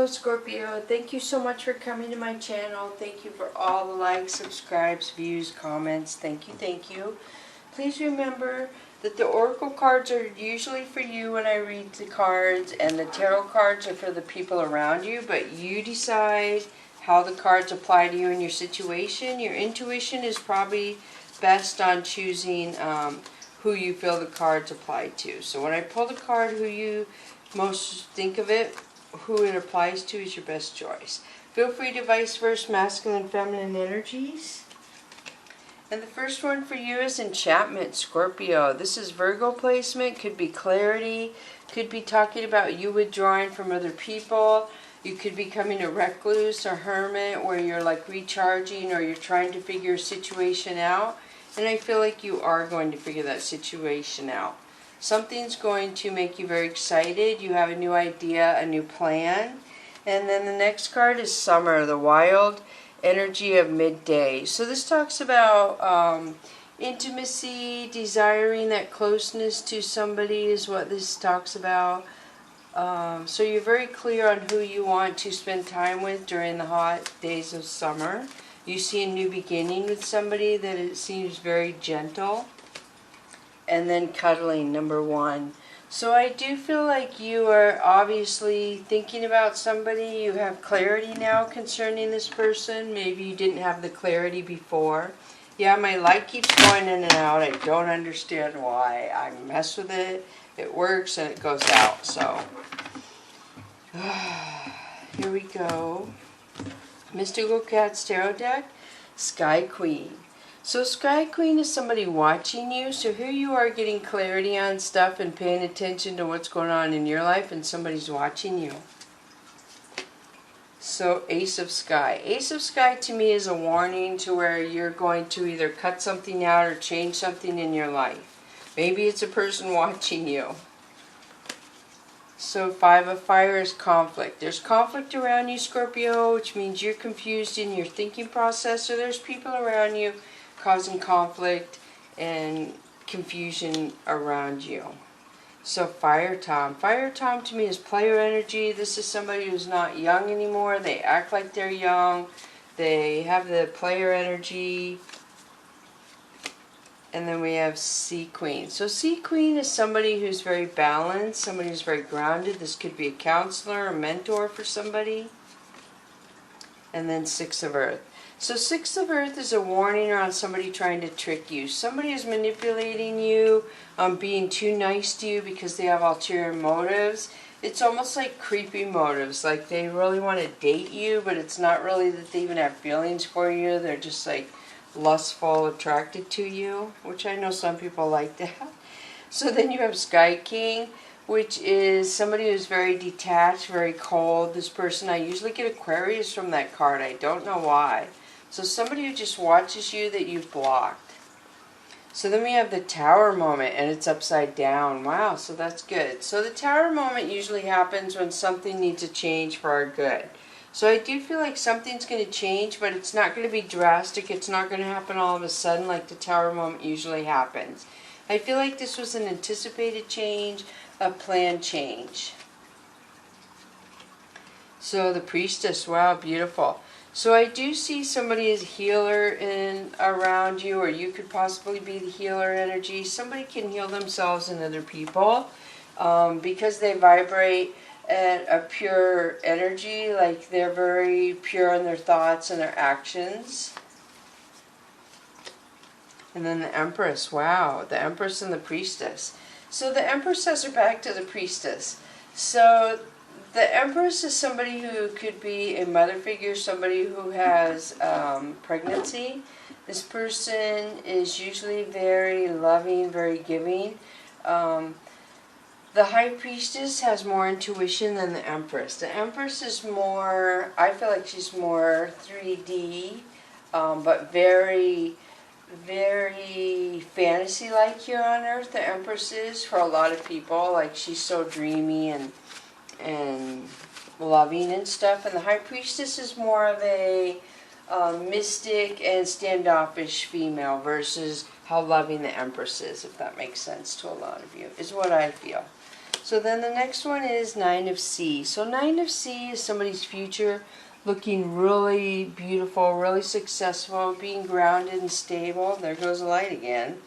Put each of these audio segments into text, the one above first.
Hello Scorpio, thank you so much for coming to my channel. Thank you for all the likes, subscribes, views, comments. Thank you, thank you. Please remember that the oracle cards are usually for you when I read the cards, and the tarot cards are for the people around you, but you decide how the cards apply to you in your situation. Your intuition is probably best on choosing who you feel the cards apply to. So when I pull the card, who you most think of it, who it applies to is your best choice. Feel free to vice versa, masculine, feminine energies. And the first one for you is enchantment, Scorpio. This is Virgo placement, could be clarity, could be talking about you withdrawing from other people. You could be becoming a recluse, a hermit, where you're like recharging or you're trying to figure a situation out. And I feel like you are going to figure that situation out. Something's going to make you very excited. You have a new idea, a new plan. And then the next card is summer, the wild energy of midday. So this talks about intimacy, desiring that closeness to somebody is what this talks about. So you're very clear on who you want to spend time with during the hot days of summer. You see a new beginning with somebody that it seems very gentle. And then cuddling, number one. So I do feel like you are obviously thinking about somebody. You have clarity now concerning this person. Maybe you didn't have the clarity before. Yeah, my light keeps going in and out. I don't understand why. I mess with it. It works and it goes out. So here we go. Mystical Cats Tarot Deck, Sky Queen. So Sky Queen is somebody watching you. So here you are getting clarity on stuff and paying attention to what's going on in your life, and somebody's watching you. So Ace of Sky. Ace of Sky to me is a warning to where you're going to either cut something out or change something in your life. Maybe it's a person watching you. So Five of Fire is conflict. There's conflict around you, Scorpio, which means you're confused in your thinking process. So there's people around you causing conflict and confusion around you. So Fire Tom. Fire Tom to me is player energy. This is somebody who's not young anymore. They act like they're young. They have the player energy. And then we have Sea Queen. So Sea Queen is somebody who's very balanced, somebody who's very grounded. This could be a counselor, a mentor for somebody. And then Six of Earth. So Six of Earth is a warning around somebody trying to trick you. Somebody is manipulating you, being too nice to you because they have ulterior motives. It's almost like creepy motives, like they really want to date you, but it's not really that they even have feelings for you. They're just like lustful, attracted to you, which I know some people like that. So then you have Sky King, which is somebody who's very detached, very cold. This person, I usually get Aquarius from that card. I don't know why. So somebody who just watches you that you've blocked. So then we have the Tower moment, and it's upside down. Wow, so that's good. So the Tower moment usually happens when something needs a change for our good. So I do feel like something's going to change, but it's not going to be drastic. It's not going to happen all of a sudden like the Tower moment usually happens. I feel like this was an anticipated change, a planned change. So the Priestess, wow, beautiful. So I do see somebody as a healer around you, or you could possibly be the healer energy. Somebody can heal themselves and other people because they vibrate at a pure energy, like they're very pure in their thoughts and their actions. And then the Empress, wow, the Empress and the Priestess. So the Empress has her back to the Priestess. So the Empress is somebody who could be a mother figure, somebody who has pregnancy. This person is usually very loving, very giving. The High Priestess has more intuition than the Empress. The Empress is more, I feel like she's more 3D, but very, very fantasy-like here on Earth. The Empress is, for a lot of people, like she's so dreamy and loving and stuff. And the High Priestess is more of a mystic and standoffish female versus how loving the Empress is, if that makes sense to a lot of you, is what I feel. So then the next one is Nine of Sea. So Nine of Sea is somebody's future looking really beautiful, really successful, being grounded and stable. There goes the light again.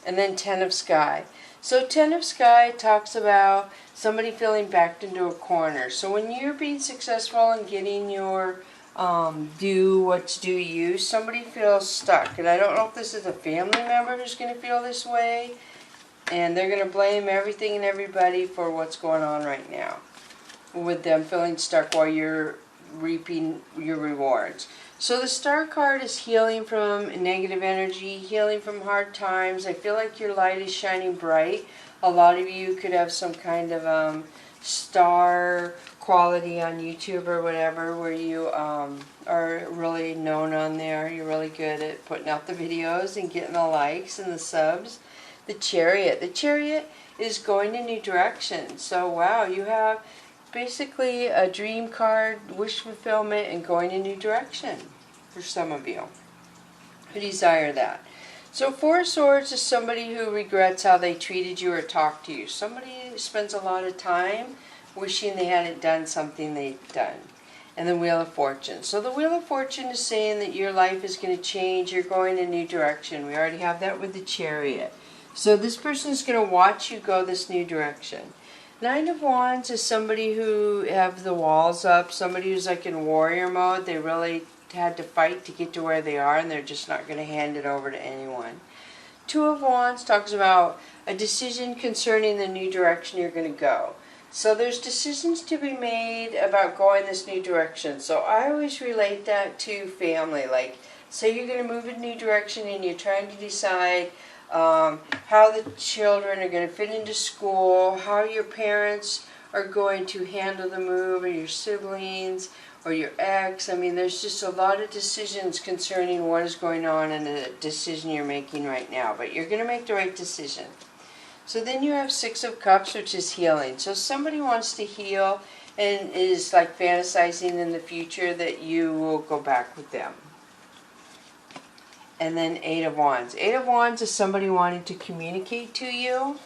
And then Ten of Sky. So Ten of Sky talks about somebody feeling backed into a corner. So when you're being successful and getting your do what's due you, somebody feels stuck. And I don't know if this is a family member who's going to feel this way, and they're going to blame everything and everybody for what's going on right now, with them feeling stuck while you're reaping your rewards. So the Star card is healing from negative energy, healing from hard times. I feel like your light is shining bright. A lot of you could have some kind of star quality on YouTube or whatever, where you are really known on there. You're really good at putting out the videos and getting the likes and the subs. The Chariot. The Chariot is going in new direction. So wow, you have basically a dream card, wish fulfillment, and going in a new direction for some of you who desire that. So Four of Swords is somebody who regrets how they treated you or talked to you. Somebody spends a lot of time wishing they hadn't done something they've done. And the Wheel of Fortune. So the Wheel of Fortune is saying that your life is going to change. You're going in a new direction. We already have that with the Chariot. So this person is going to watch you go this new direction. Nine of Wands is somebody who have the walls up, somebody who's like in warrior mode. They really had to fight to get to where they are, and they're just not going to hand it over to anyone. Two of Wands talks about a decision concerning the new direction you're going to go. So there's decisions to be made about going this new direction. So I always relate that to family. Like, say you're going to move in a new direction and you're trying to decide how the children are going to fit into school, how your parents are going to handle the move, or your siblings, or your ex. I mean, there's just a lot of decisions concerning what is going on in the decision you're making right now. But you're going to make the right decision. So then you have Six of Cups, which is healing. So somebody wants to heal and is like fantasizing in the future that you will go back with them. And then Eight of Wands. Eight of Wands is somebody wanting to communicate to you.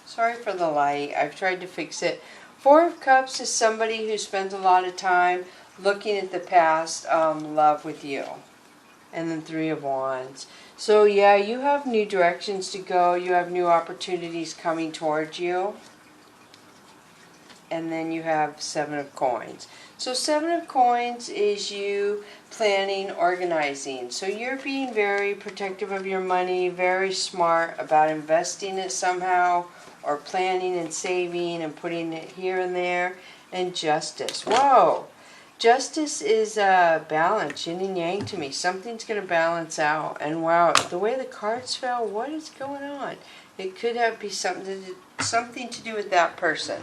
Sorry for the light. I've tried to fix it. Four of Cups is somebody who spends a lot of time looking at the past love with you. And then Three of Wands. So yeah, you have new directions to go. You have new opportunities coming towards you. And then you have Seven of Coins. So Seven of Coins is you planning, organizing. So you're being very protective of your money, very smart about investing it somehow, or planning and saving and putting it here and there. And Justice. Whoa! Justice is balance, yin and yang to me. Something's going to balance out. And wow, the way the cards fell, what is going on? It could be something to do with that person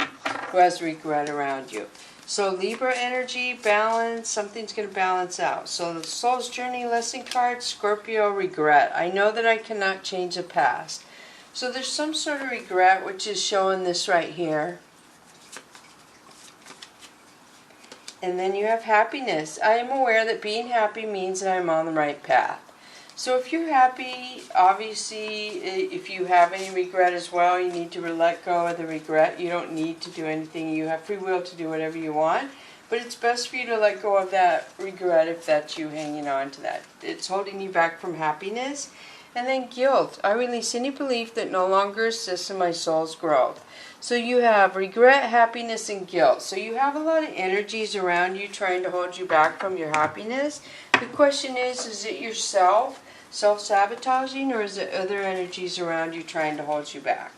who has regret around you. So Libra energy, balance, something's going to balance out. So the Soul's Journey lesson card, Scorpio, regret. I know that I cannot change the past. So there's some sort of regret, which is showing this right here. And then you have happiness. I am aware that being happy means that I'm on the right path. So if you're happy, obviously, if you have any regret as well, you need to let go of the regret. You don't need to do anything. You have free will to do whatever you want. But it's best for you to let go of that regret if that's you hanging on to that. It's holding you back from happiness. And then guilt. I release any belief that no longer assists in my soul's growth. So you have regret, happiness, and guilt. So you have a lot of energies around you trying to hold you back from your happiness. The question is it yourself self-sabotaging, or is it other energies around you trying to hold you back?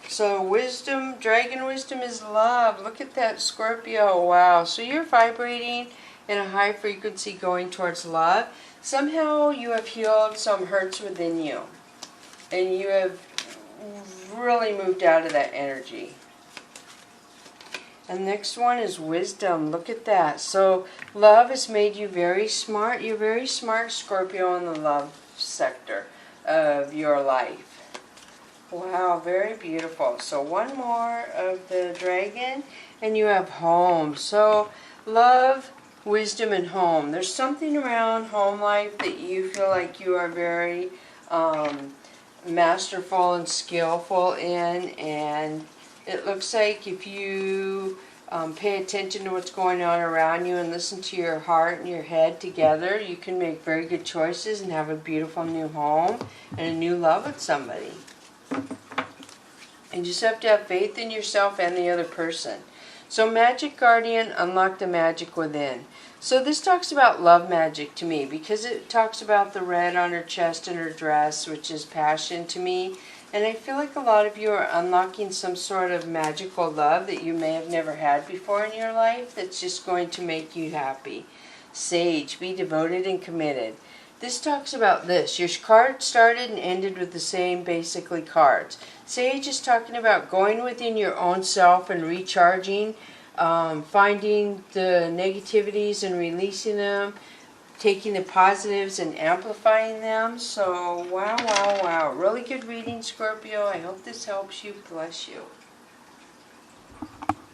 So wisdom, dragon wisdom is love. Look at that, Scorpio. Wow. So you're vibrating in a high frequency going towards love. Somehow you have healed some hurts within you. And you have really moved out of that energy. And next one is wisdom. Look at that. So love has made you very smart. You're very smart, Scorpio, in the love sector of your life. Wow, very beautiful. So one more of the dragon, and you have home. So love, wisdom, and home. There's something around home life that you feel like you are very masterful and skillful in, and It looks like if you pay attention to what's going on around you and listen to your heart and your head together, you can make very good choices and have a beautiful new home and a new love with somebody. You just have to have faith in yourself and the other person. So Magic Guardian, unlock the magic within. So this talks about love magic to me because it talks about the red on her chest and her dress, which is passion to me. And I feel like a lot of you are unlocking some sort of magical love that you may have never had before in your life that's just going to make you happy. Sage, be devoted and committed. This talks about this. Your card started and ended with the same basically cards. Sage is talking about going within your own self and recharging, finding the negativities and releasing them, taking the positives and amplifying them. So, wow, wow, wow. Really good reading, Scorpio. I hope this helps you. Bless you.